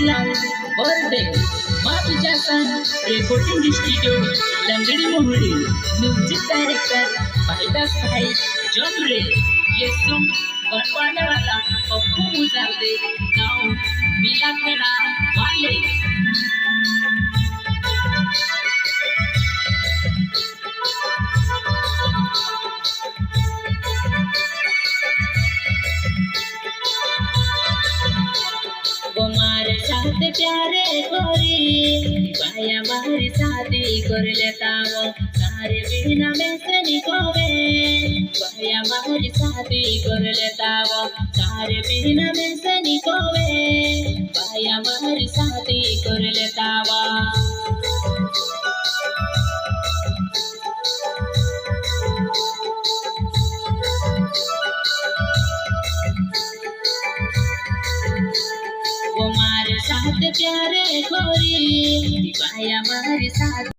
इस्लाम birthday माफी चाहता recording studio लंगड़ी मोहड़ी म्यूजिक डायरेक्टर भाईदास भाई जोबरे ये सॉन्ग बनवाने वाला पप्पू मुजादे गाँव मिलाखेड़ा वाले साथ प्यारे गोरी भाया मारी शादी कर लेता वो सारे बिना में से निकोवे भाया मारी शादी कर लेता वो सारे बिना में से निकोवे भाया मारी शादी कर लेता वो साथ प्यारे गोरी भाया मारी साथ